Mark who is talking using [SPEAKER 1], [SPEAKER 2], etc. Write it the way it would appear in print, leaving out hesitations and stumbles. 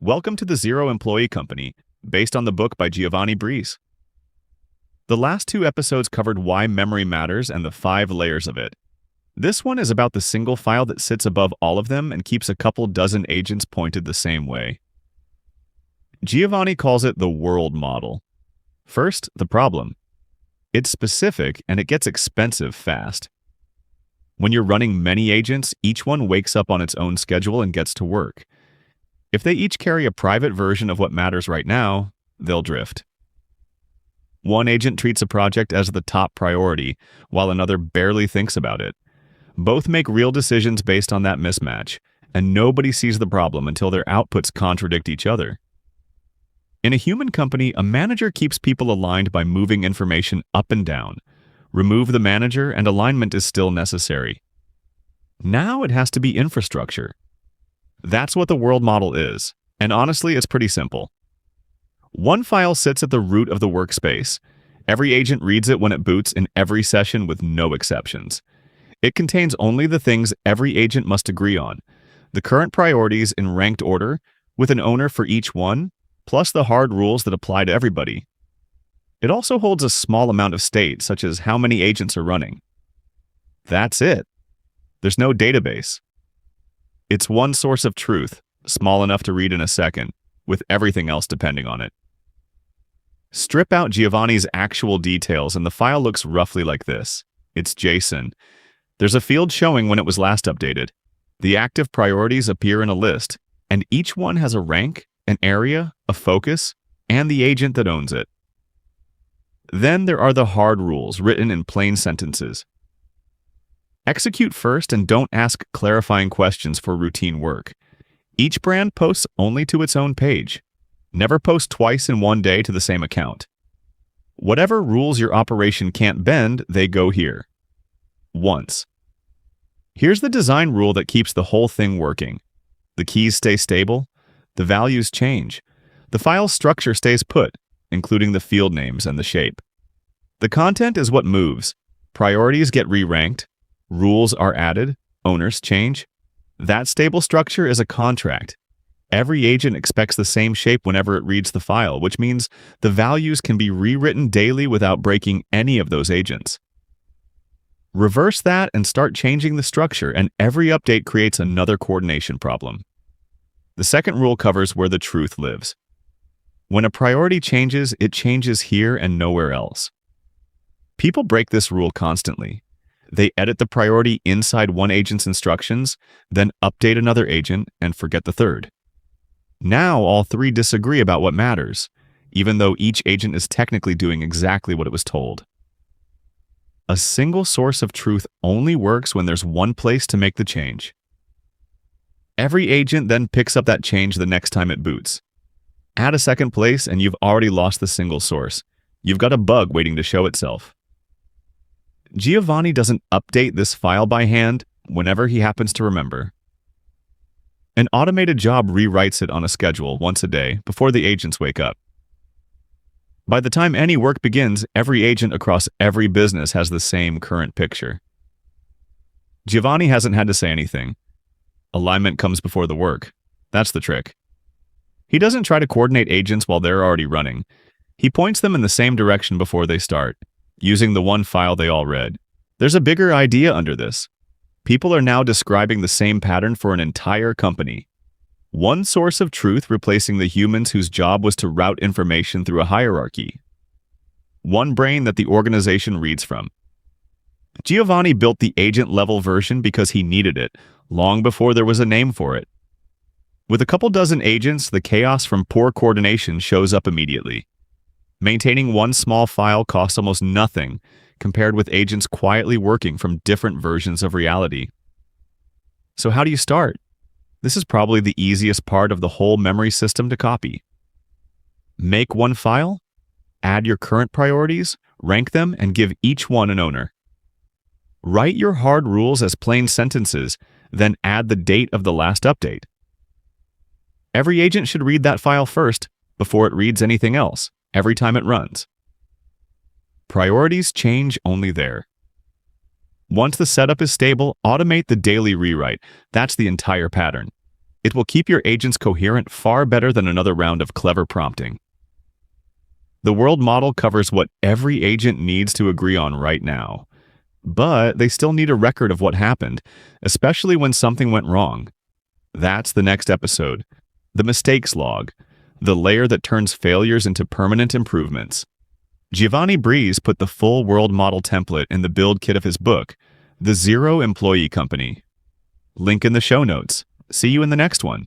[SPEAKER 1] Welcome to the Zero Employee Company, based on the book by Giovanni Brees. The last two episodes covered why memory matters and the 5 layers of it. This one is about the single file that sits above all of them and keeps a couple dozen agents pointed the same way. Giovanni calls it the world model. First, the problem. It's specific and it gets expensive fast. When you're running many agents, each one wakes up on its own schedule and gets to work. If they each carry a private version of what matters right now, they'll drift. One agent treats a project as the top priority, while another barely thinks about it. Both make real decisions based on that mismatch, and nobody sees the problem until their outputs contradict each other. In a human company, a manager keeps people aligned by moving information up and down. Remove the manager, and alignment is still necessary. Now it has to be infrastructure. That's what the world model is, and honestly, it's pretty simple. One file sits at the root of the workspace. Every agent reads it when it boots in every session with no exceptions. It contains only the things every agent must agree on, the current priorities in ranked order, with an owner for each one, plus the hard rules that apply to everybody. It also holds a small amount of state, such as how many agents are running. That's it. There's no database. It's one source of truth, small enough to read in a second, with everything else depending on it. Strip out Giovanni's actual details and the file looks roughly like this. It's JSON. There's a field showing when it was last updated. The active priorities appear in a list, and each one has a rank, an area, a focus, and the agent that owns it. Then there are the hard rules written in plain sentences. Execute first and don't ask clarifying questions for routine work. Each brand posts only to its own page. Never post twice in one day to the same account. Whatever rules your operation can't bend, they go here. Once. Here's the design rule that keeps the whole thing working. The keys stay stable. The values change. The file's structure stays put, including the field names and the shape. The content is what moves. Priorities get re-ranked. Rules are added, owners change. That stable structure is a contract. Every agent expects the same shape whenever it reads the file, which means the values can be rewritten daily without breaking any of those agents. Reverse that and start changing the structure, and every update creates another coordination problem. The second rule covers where the truth lives. When a priority changes, it changes here and nowhere else. People break this rule constantly. They edit the priority inside one agent's instructions, then update another agent and forget the third. Now all 3 disagree about what matters, even though each agent is technically doing exactly what it was told. A single source of truth only works when there's one place to make the change. Every agent then picks up that change the next time it boots. Add a second place and you've already lost the single source. You've got a bug waiting to show itself. Giovanni doesn't update this file by hand whenever he happens to remember. An automated job rewrites it on a schedule once a day before the agents wake up. By the time any work begins, every agent across every business has the same current picture. Giovanni hasn't had to say anything. Alignment comes before the work. That's the trick. He doesn't try to coordinate agents while they're already running. He points them in the same direction before they start, using the one file they all read. There's a bigger idea under this. People are now describing the same pattern for an entire company. One source of truth replacing the humans whose job was to route information through a hierarchy. One brain that the organization reads from. Giovanni built the agent-level version because he needed it, long before there was a name for it. With a couple dozen agents, the chaos from poor coordination shows up immediately. Maintaining one small file costs almost nothing compared with agents quietly working from different versions of reality. So how do you start? This is probably the easiest part of the whole memory system to copy. Make one file, add your current priorities, rank them, and give each one an owner. Write your hard rules as plain sentences, then add the date of the last update. Every agent should read that file first before it reads anything else, every time it runs. Priorities change only there. Once the setup is stable, automate the daily rewrite. That's the entire pattern. It will keep your agents coherent far better than another round of clever prompting. The world model covers what every agent needs to agree on right now. But they still need a record of what happened, especially when something went wrong. That's the next episode, the mistakes log, the layer that turns failures into permanent improvements. Giovanni Brees put the full world model template in the build kit of his book, The Zero Employee Company. Link in the show notes. See you in the next one.